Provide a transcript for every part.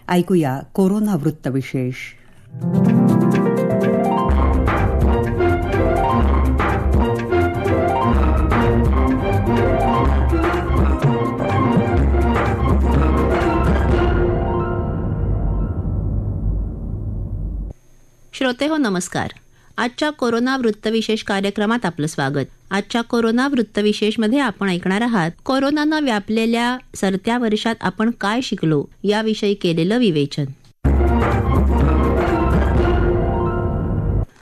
ऐकूया कोरोना वृत्तविशेष. श्रोते हो, नमस्कार. आजच्या कोरोना वृत्तविशेष कार्यक्रमात आपलं स्वागत. आजच्या कोरोना वृत्तविशेषमध्ये आपण ऐकणार आहात कोरोनानं व्यापलेल्या सरत्या वर्षात आपण काय शिकलो याविषयी केलेलं विवेचन.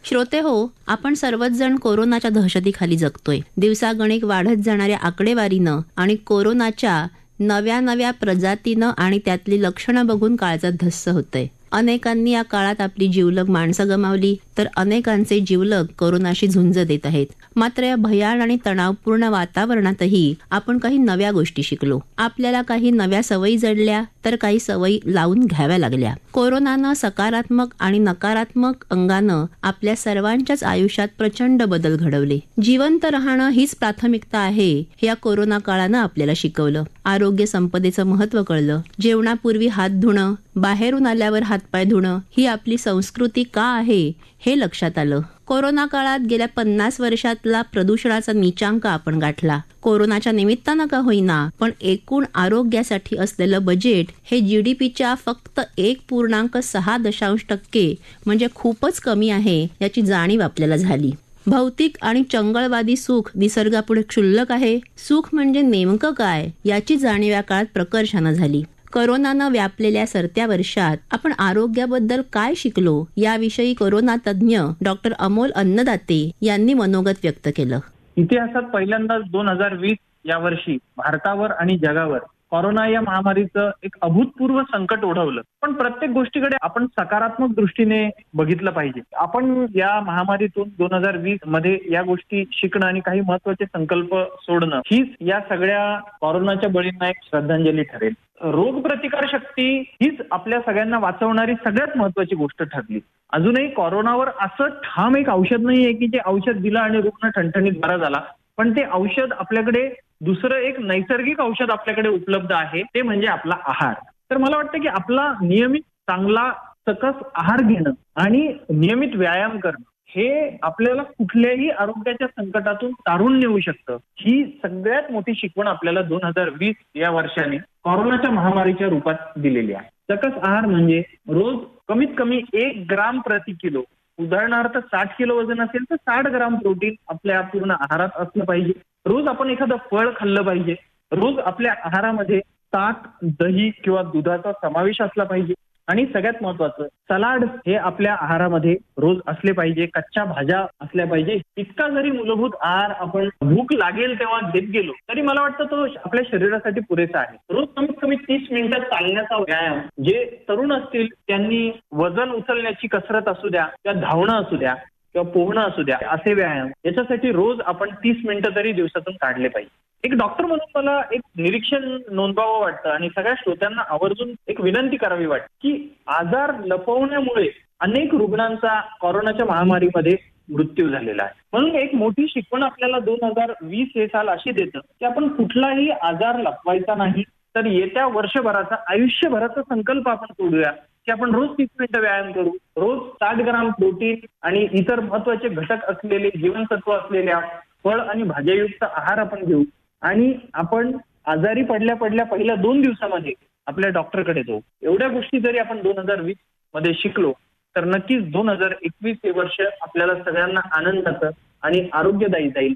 श्रोते हो, आपण सर्वच जण कोरोनाच्या दहशतीखाली जगतोय. दिवसागणिक वाढत जाणाऱ्या आकडेवारीनं आणि कोरोनाच्या नव्या प्रजातीनं आणि त्यातली लक्षणं बघून काळजात धस्स होतंय. अनेकांनी या काळात आपली जिवलग माणसं गमावली, तर अनेकांचे जिवलग कोरोनाशी झुंज देत आहेत. मात्र या भयान आणि तणावपूर्ण वातावरणातही आपण काही नव्या गोष्टी शिकलो. आपल्याला काही नव्या सवयी जडल्या, तर काही सवयी लावून घ्याव्या लागल्या. कोरोनानं सकारात्मक आणि नकारात्मक अंगानं आपल्या सर्वांच्याच आयुष्यात प्रचंड बदल घडवले. जिवंत राहणं हीच प्राथमिकता आहे हे या कोरोना काळानं आपल्याला शिकवलं. आरोग्य संपदेचं महत्त्व कळलं. जेवणापूर्वी हात धुणं, बाहेरून आल्यावर हातपाय धुणं ही आपली संस्कृती का आहे हे लक्षात आलं. कोरोना काळात गेल्या 50 वर्षातला प्रदूषणाचा नीचांक आपण गाठला. कोरोनाच्या निमित्तानं का होईना, पण एकूण आरोग्यासाठी असलेलं बजेट हे GDPच्या फक्त 1.6% म्हणजे खूपच कमी आहे याची जाणीव आपल्याला झाली. भौतिक आणि चंगळवादी सुख निसर्गापुढे क्षुल्लक आहे. सुख म्हणजे नेमकं काय याची जाणीव या काळात प्रकर्षानं झाली. कोरोनानं व्यापलेल्या सरत्या वर्षात आपण आरोग्याबद्दल काय शिकलो याविषयी कोरोना तज्ज्ञ डॉक्टर अमोल अन्नदाते यांनी मनोगत व्यक्त केलं. इतिहासात पहिल्यांदाच 2020 या वर्षी भारतावर आणि जगावर कोरोना या महामारीचं एक अभूतपूर्व संकट ओढवलं. पण प्रत्येक गोष्टीकडे आपण सकारात्मक दृष्टीने बघितलं पाहिजे. आपण या महामारीतून 2020 मध्ये या गोष्टी शिकणं आणि काही महत्वाचे संकल्प सोडणं हीच या सगळ्या कोरोनाच्या बळींना एक श्रद्धांजली ठरेल. रोगप्रतिकार शक्ती हीच आपल्या सगळ्यांना वाचवणारी सगळ्यात महत्वाची गोष्ट ठरली. अजूनही कोरोनावर असं ठाम एक औषध नाहीये की जे औषध दिलं आणि रुग्ण ठणठणीत बरा झाला. पण ते औषध आपल्याकडे दुसरं एक नैसर्गिक औषध आपल्याकडे उपलब्ध आहे, ते म्हणजे आपला आहार. तर मला वाटतं की आपला नियमित चांगला सकस आहार घेणं आणि नियमित व्यायाम करणं हे आपल्याला कुठल्याही आरोग्याच्या संकटातून तारून नेऊ शकतं. ही सगळ्यात मोठी शिकवण आपल्याला 2020 या वर्षाने कोरोनाच्या महामारीच्या रूपात दिलेली आहे. सकस आहार म्हणजे रोज कमीत कमी 1 ग्राम प्रति किलो, उदाहरणार्थ 60 किलो वजन असेल तर 60 ग्राम प्रोटीन आपल्या पूर्ण आहारात असलं पाहिजे. रोज आपण एखादं फळ खाल्लं पाहिजे. रोज आपल्या आहारामध्ये ताक, दही किंवा दुधाचा समावेश असला पाहिजे. आणि सगळ्यात महत्वाचं, सलाड हे आपल्या आहारामध्ये रोज असले पाहिजे. कच्च्या भाज्या असल्या पाहिजे. इतका जरी मूलभूत आहार आपण भूक लागेल तेव्हा घेत गेलो तरी मला वाटतं तो आपल्या शरीरासाठी पुरेसा आहे. रोज कमीत कमी 30 मिनिटं चालण्याचा व्यायाम, जे तरुण असतील त्यांनी वजन उचलण्याची कसरत असू द्या किंवा धावणं असू द्या किंवा पोहणं असू द्या, असे व्यायाम याच्यासाठी रोज आपण 30 मिनिटं तरी दिवसातून काढले पाहिजे. एक डॉक्टर म्हणून मला एक निरीक्षण नोंदवावं वाटतं आणि सगळ्या श्रोत्यांना आवर्जून एक विनंती करावी वाटते की आजार लपवण्यामुळे अनेक रुग्णांचा कोरोनाच्या महामारीमध्ये मृत्यू झालेला आहे. म्हणून एक मोठी शिकवण आपल्याला 2020 हे साल अशी देतं की आपण कुठलाही आजार लपवायचा नाही, तर येत्या वर्षभराचा आयुष्यभराचा संकल्प आपण सोडूया की आपण रोज 30 मिनिटं व्यायाम करू, रोज 60 ग्राम प्रोटीन आणि इतर महत्वाचे घटक असलेले, जीवनसत्व असलेल्या फळ आणि भाज्यायुक्त आहार आपण घेऊ आणि आपण आजारी पडल्या पहिल्या 2 दिवसामध्ये आपल्या डॉक्टरकडे जाऊ. एवढ्या गोष्टी जरी आपण 2020 मध्ये शिकलो तर नक्कीच 2021 हे वर्ष आपल्याला सगळ्यांना आनंदाचं आणि आरोग्यदायी जाईल.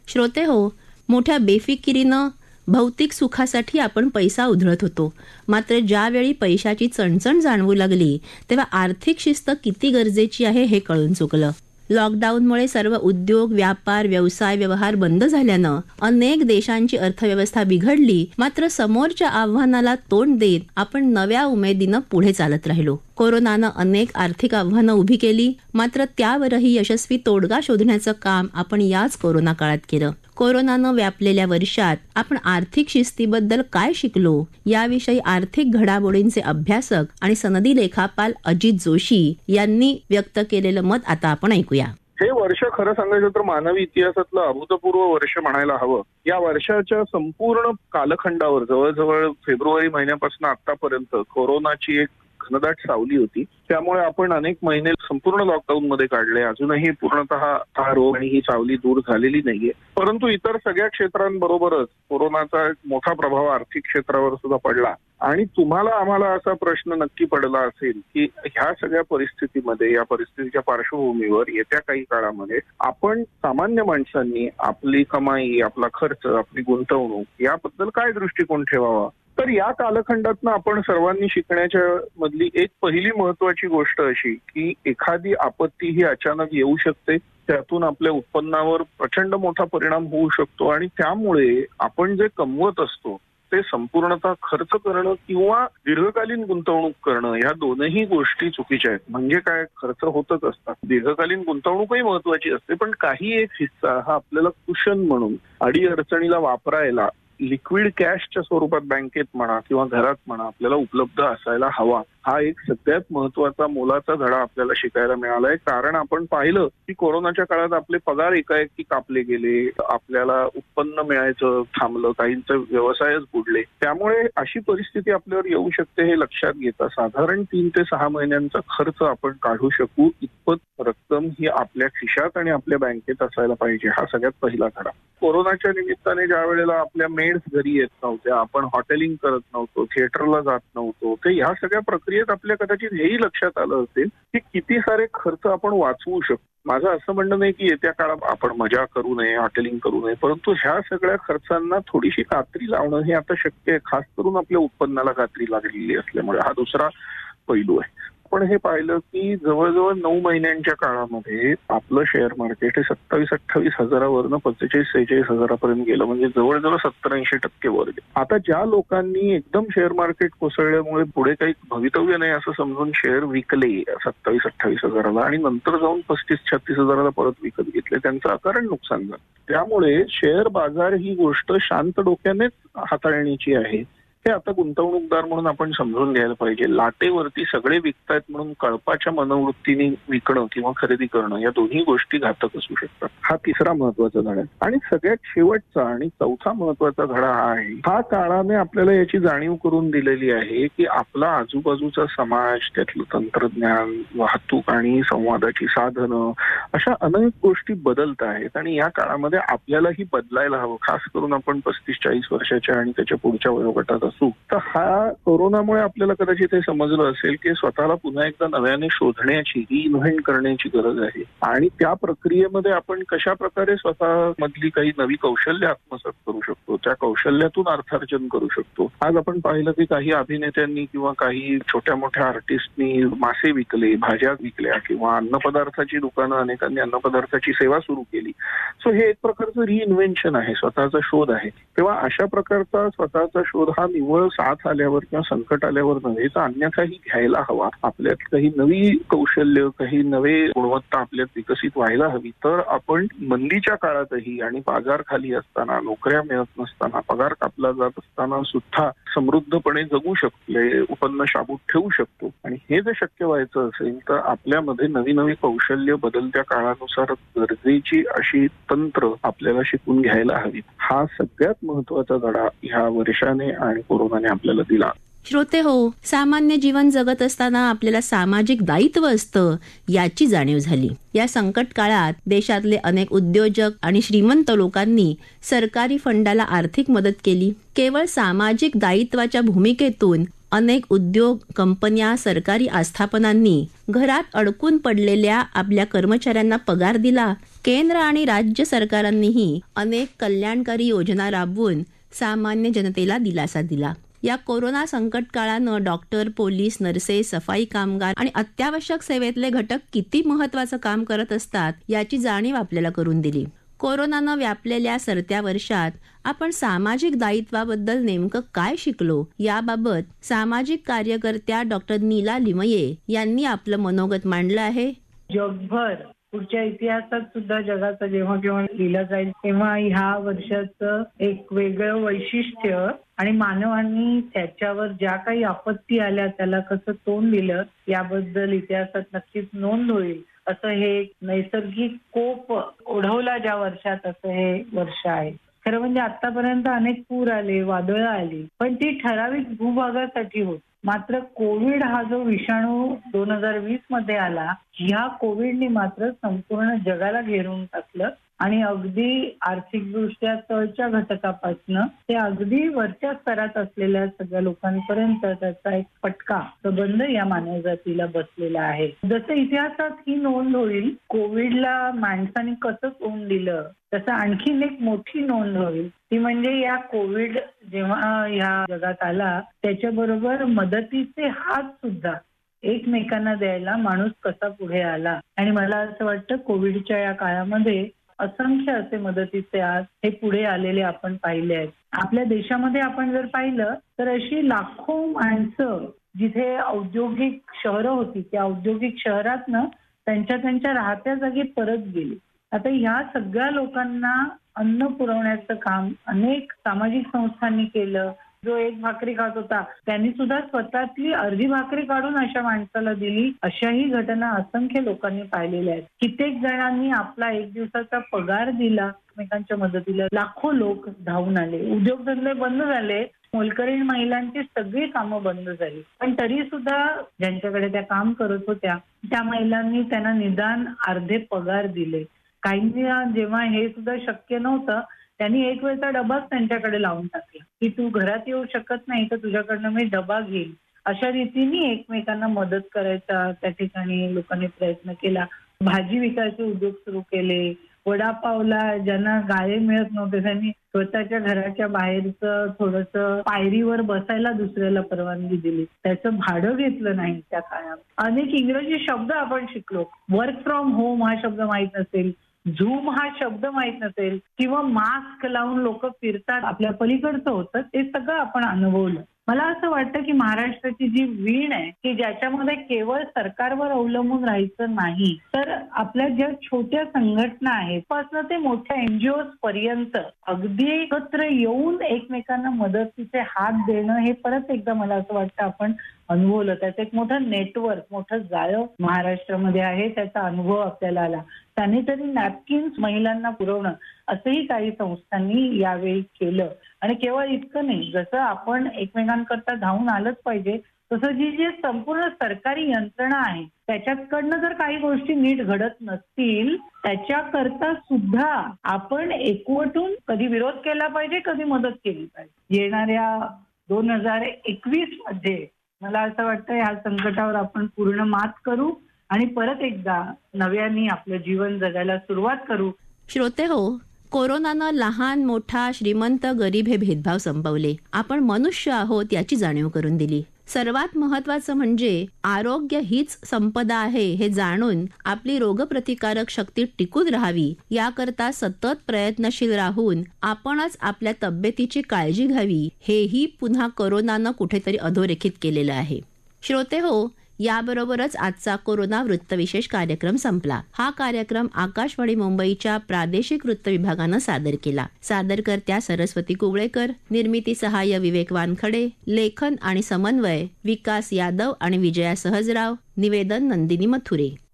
श्रोते हो, मोठ्या बेफिकिरीनं भौतिक सुखासाठी आपण पैसा उधळत होतो. मात्र ज्यावेळी पैशाची चणचण जाणवू लागली तेव्हा आर्थिक शिस्त किती गरजेची आहे हे कळून चुकलं. लॉकडाऊनमुळे सर्व उद्योग, व्यापार, व्यवसाय, व्यवहार बंद झाल्यानं अनेक देशांची अर्थव्यवस्था बिघडली. मात्र समोरच्या आव्हानाला तोंड देत आपण नव्या उमेदीनं पुढे चालत राहिलो. कोरोनानं अनेक आर्थिक आव्हानं उभी केली, मात्र त्यावरही यशस्वी तोडगा शोधण्याचं काम आपण याच कोरोना काळात केलं. कोरोनानं व्यापलेल्या वर्षात आपण आर्थिक शिस्तीबद्दल काय शिकलो याविषयी आर्थिक घडामोडींचे अभ्यासक आणि सनदी लेखापाल अजित जोशी यांनी व्यक्त केलेलं मत आता आपण ऐकूया. हे वर्ष खरं सांगायचं तर मानवी इतिहासातलं अभूतपूर्व वर्ष म्हणायला हवं. या वर्षाच्या संपूर्ण कालखंडावर जवळजवळ फेब्रुवारी महिन्यापासून आतापर्यंत कोरोनाची एक घनदाट सावली होती. त्यामुळे आपण अनेक महिने संपूर्ण लॉकडाऊन मध्ये काढले. अजूनही पूर्णतः हा रोग आणि ही सावली दूर झालेली नाहीये. परंतु इतर सगळ्या क्षेत्रांबरोबरच कोरोनाचा एक मोठा प्रभाव आर्थिक क्षेत्रावर सुद्धा पडला. आणि तुम्हाला आम्हाला असा प्रश्न नक्की पडला असेल की ह्या सगळ्या परिस्थितीमध्ये, या परिस्थितीच्या पार्श्वभूमीवर येत्या काही काळामध्ये आपण सामान्य माणसांनी आपली कमाई, आपला खर्च, आपली गुंतवणूक याबद्दल काय दृष्टिकोन ठेवावा. तर या कालखंडातनं आपण सर्वांनी शिकण्याच्या मधली एक पहिली महत्वाची गोष्ट अशी की एखादी आपत्ती ही अचानक येऊ शकते. त्यातून आपल्या उत्पन्नावर प्रचंड मोठा परिणाम होऊ शकतो आणि त्यामुळे आपण जे कमवत असतो ते संपूर्णतः खर्च करणं किंवा दीर्घकालीन गुंतवणूक करणं ह्या दोनही गोष्टी चुकीच्या आहेत. म्हणजे काय, खर्च होतच असतात, दीर्घकालीन गुंतवणूकही महत्वाची असते, पण काही एक हिस्सा हा आपल्याला कुशन म्हणून अडीअडचणीला वापरायला लिक्विड कॅशच्या स्वरूपात बँकेत म्हणा किंवा घरात म्हणा आपल्याला उपलब्ध असायला हवा. हा एक सगळ्यात महत्वाचा मोलाचा धडा आपल्याला शिकायला मिळालाय. कारण आपण पाहिलं की कोरोनाच्या काळात आपले पगार एकाएकी कापले गेले, आपल्याला उत्पन्न मिळायचं थांबलं, काहींचे व्यवसायच बुडले. त्यामुळे अशी परिस्थिती आपल्यावर येऊ शकते हे लक्षात घेता साधारण 3 ते 6 महिन्यांचा खर्च आपण काढू शकू इतपत रक्कम ही आपल्या खिशात आणि आपल्या बँकेत असायला पाहिजे. हा सगळ्यात पहिला धडा. कोरोनाच्या निमित्ताने ज्या वेळेला आपल्या मेड्स घरी येत नव्हत्या, आपण हॉटेलिंग करत नव्हतो, थिएटरला जात नव्हतो, ते ह्या सगळ्या प्रक्रियेत आपल्या कदाचित हेही लक्षात आलं असेल की किती सारे खर्च आपण वाचवू शकतो. माझं असं म्हणणं नाही की येत्या काळात आपण मजा करू नये, हॉटेलिंग करू नये, परंतु ह्या सगळ्या खर्चांना थोडीशी कात्री लावणं हे आता शक्य आहे, खास करून आपल्या उत्पन्नाला कात्री लागलेली असल्यामुळे. हा दुसरा पैलू आहे. आपण हे पाहिलं की जवळजवळ 9 महिन्यांच्या काळामध्ये आपलं शेअर मार्केट हे 27-28 हजारावरनं 45-46 हजारापर्यंत गेलं. म्हणजे जवळजवळ 70-80% वर गेलं. आता ज्या लोकांनी एकदम शेअर मार्केट कोसळल्यामुळे पुढे काही भवितव्य नाही असं समजून शेअर विकले 27-28 हजाराला आणि नंतर जाऊन 35-36 हजाराला परत विकत घेतले, त्यांचं अकारण नुकसान झालं. त्यामुळे शेअर बाजार ही गोष्ट शांत डोक्यानेच हाताळण्याची आहे. हे आता गुंतवणूकदार म्हणून आपण समजून घ्यायला पाहिजे. लाटेवरती सगळे विकतायत म्हणून कळपाच्या मनोवृत्तीने विकणं किंवा खरेदी करणं या दोन्ही गोष्टी घातक असू शकतात. हा तिसरा महत्वाचा धडा आहे. आणि सगळ्यात शेवटचा आणि चौथा महत्वाचा धडा हा आहे, हा काळाने आपल्याला याची जाणीव करून दिलेली आहे की आपला आजूबाजूचा समाज, त्यातलं तंत्रज्ञान, वाहतूक आणि संवादाची साधनं अशा अनेक गोष्टी बदलत आहेत आणि या काळामध्ये आपल्यालाही बदलायला हवं. खास करून आपण 35-40 वर्षाच्या आणि त्याच्या पुढच्या वयोगटात असू. तर हा कोरोनामुळे आपल्याला कदाचित हे समजलं असेल की स्वतःला पुन्हा एकदा नव्याने शोधण्याची, रिइन्व्हेंट करण्याची गरज आहे आणि त्या प्रक्रियेमध्ये आपण कशा प्रकारे स्वतः मधली काही नवी कौशल्य आत्मसात करू शकतो, त्या कौशल्यातून अर्थार्जन करू शकतो. आज आपण पाहिलं की काही अभिनेत्यांनी किंवा काही छोट्या मोठ्या आर्टिस्टनी मासे विकले, भाज्या विकल्या किंवा अन्नपदार्थाची दुकानं, अनेकांनी अन्नपदार्थाची सेवा सुरू केली. सो हे एक प्रकारचं रिइन्व्हेन्शन आहे, स्वतःचा शोध आहे. तेव्हा अशा प्रकारचा स्वतःचा शोध हा निव्वळ साथ आल्यावर किंवा संकट आल्यावर नव्हे तर अन्यथाही घ्यायला हवा. आपल्यात काही नवी कौशल्य, काही नवे गुणवत्ता आपल्यात विकसित व्हायला हवी. तर आपण मंदीच्या काळातही आणि बाजार खाली असताना, नोकऱ्या मिळत नसताना, पगार कापला जात असताना सुद्धा समृद्धपणे जगू शकतो, उत्पन्न शाबूत ठेवू शकतो. आणि हे जर शक्य व्हायचं असेल तर आपल्यामध्ये नवी नवी कौशल्य बदलत्या काळानुसार गरजेची अशी तंत्र आपल्याला शिकून घ्यायला हवी. हा सगळ्यात महत्वाचा धडा ह्या वर्षाने आणि कोरोनाने आपल्याला दिला. श्रोते हो, सामान्य जीवन जगत असताना आपल्याला सामाजिक दायित्व असतं याची जाणीव झाली. या संकट काळात देशातले अनेक उद्योजक आणि श्रीमंत लोकांनी सरकारी फंडाला आर्थिक मदत केली. केवळ सामाजिक दायित्वाच्या भूमिकेतून अनेक उद्योग, कंपन्या, सरकारी आस्थापनांनी घरात अडकून पडलेल्या आपल्या कर्मचाऱ्यांना पगार दिला. केंद्र आणि राज्य सरकारांनीही अनेक कल्याणकारी योजना राबवून सामान्य जनतेला दिलासा दिला. या कोरोना संकट काळानं डॉक्टर, पोलीस, नर्सेस, सफाई कामगार आणि अत्यावश्यक सेवेतले घटक किती महत्वाचं काम करत असतात याची जाणीव आपल्याला करून दिली. कोरोनानं व्यापलेल्या सरत्या वर्षात आपण सामाजिक दायित्वाबद्दल नेमकं काय शिकलो याबाबत सामाजिक कार्यकर्त्या डॉक्टर नीला लिमये यांनी आपलं मनोगत मांडलं आहे. जगभर पुढच्या इतिहासात सुद्धा जगाचा जेव्हा जेव्हा लिहिला जाईल तेव्हा ह्या वर्षाचं एक वेगळं वैशिष्ट्य आणि मानवांनी त्याच्यावर ज्या काही आपत्ती आल्या त्याला कसं तोंड दिलं याबद्दल इतिहासात नक्कीच नोंद होईल असं हे नैसर्गिक कोप ओढवला ज्या वर्षात असं हे वर्ष आहे. खरं म्हणजे आतापर्यंत अनेक पूर आले, वादळं आली, पण ती ठराविक भूभागासाठी होती. मात्र कोविड हा जो विषाणू 2020 मध्ये आला, ह्या कोविडने मात्र संपूर्ण जगाला घेरून टाकलं आणि अगदी आर्थिकदृष्ट्या तळच्या घटकापासून ते अगदी वरच्या स्तरात असलेल्या सगळ्या लोकांपर्यंत त्याचा एक फटका संबंध या मानवजातीला बसलेला आहे. जसं इतिहासात ही नोंद होईल, कोविडला माणसाने कसं तोंड दिलं, तसं आणखीन एक मोठी नोंद होईल, ती म्हणजे या कोविड जेव्हा या जगात आला त्याच्याबरोबर मदतीचे हात सुद्धा एकमेकांना द्यायला माणूस कसा पुढे आला. आणि मला असं वाटतं कोविडच्या या काळामध्ये असंख्य असे मदतीचे हात हे पुढे आलेले आपण पाहिले आहेत. आपल्या देशामध्ये आपण जर पाहिलं तर अशी लाखो माणसं जिथे औद्योगिक शहरं होती त्या औद्योगिक शहरातनं त्यांच्या राहत्या जागी परत गेली. आता ह्या सगळ्या लोकांना अन्न पुरवण्याचं काम अनेक सामाजिक संस्थांनी केलं. जो एक भाकरी खात होता त्यांनी सुद्धा स्वतःतली अर्धी भाकरी काढून अशा माणसाला दिली. अशाही घटना असंख्य लोकांनी पाहिलेल्या आहेत. कित्येक जणांनी आपला एक दिवसाचा पगार दिला एकमेकांच्या मदतीला. लाखो लोक धावून आले. उद्योगधंदे बंद झाले, मोलकरीण महिलांची सगळी कामं बंद झाली, पण तरी सुद्धा ज्यांच्याकडे त्या काम करत होत्या त्या महिलांनी त्यांना निदान अर्धे पगार दिले. काहींनी जेव्हा हे सुद्धा शक्य नव्हतं त्यांनी एक वेळचा डबाच त्यांच्याकडे लावून टाकला की तू घरात येऊ शकत नाही तर तुझ्याकडनं मी डबा घेईल. अशा रीतीने एकमेकांना मदत करायचा त्या ठिकाणी लोकांनी प्रयत्न केला. भाजी विकायचे उद्योग सुरू केले. वडापावला ज्यांना गाळे मिळत नव्हते त्यांनी स्वतःच्या घराच्या बाहेरचं थोडंसं पायरीवर बसायला दुसऱ्याला परवानगी दिली. त्याचं भाडं घेतलं नाही त्या काळात. अनेक इंग्रजी शब्द आपण शिकलो. वर्क फ्रॉम होम हा शब्द माहीत नसेल, झूम हा शब्द माहीत नसेल, किंवा मास्क लावून लोक फिरतात आपल्या पलीकडचं होतं, ते सगळं आपण अनुभवलं. मला असं वाटतं की महाराष्ट्राची जी वीण आहे की ज्याच्यामध्ये केवळ सरकारवर अवलंबून राहायचं नाही, तर आपल्या ज्या छोट्या संघटना आहेत पासून ते मोठ्या एनजीओ पर्यंत अगदी एकत्र येऊन एकमेकांना मदतीचे हात देणं हे परत एकदा मला असं वाटतं आपण अनुभवलं. त्याचं एक मोठं नेटवर्क, मोठं जाळं महाराष्ट्रामध्ये आहे. त्याचा अनुभव आपल्याला आला. सॅनिटरी नॅपकिन्स महिलांना पुरवणं असंही काही संस्थांनी यावेळी केलं. आणि केवळ इतकं नाही, जसं आपण एकमेकांकरता धावून आलंच पाहिजे तसं जी संपूर्ण सरकारी यंत्रणा आहे त्याच्याकडनं जर काही गोष्टी नीट घडत नसतील त्याच्याकरता सुद्धा आपण एकवटून कधी विरोध केला पाहिजे, कधी मदत केली पाहिजे. येणाऱ्या 2021 मध्ये मला असं वाटतं ह्या संकटावर आपण पूर्ण मात करू आणि परत एकदा नव्याने आपलं जीवन जगायला सुरुवात करू. श्रोते हो, कोरोनानं लहान मोठा श्रीमंत गरीब हे भेदभाव संपवले. आपण मनुष्य आहोत याची जाणीव करून दिली. सर्वात महत्वाचं म्हणजे आरोग्य हीच संपदा आहे हे जाणून आपली रोगप्रतिकारक शक्ती टिकून राहावी याकरता सतत प्रयत्नशील राहून आपणच आपल्या तब्येतीची काळजी घ्यावी हेही पुन्हा कोरोनानं कुठेतरी अधोरेखित केलेलं आहे. श्रोते हो, याबरोबरच आजचा कोरोना वृत्तविशेष कार्यक्रम संपला. हा कार्यक्रम आकाशवाणी मुंबईच्या प्रादेशिक वृत्त विभागानं सादर केला. सादरकर्त्या सरस्वती कुवळेकर, निर्मिती सहाय्य विवेक वानखडे, लेखन आणि समन्वय विकास यादव आणि विजया सहजराव, निवेदन नंदिनी मथुरे.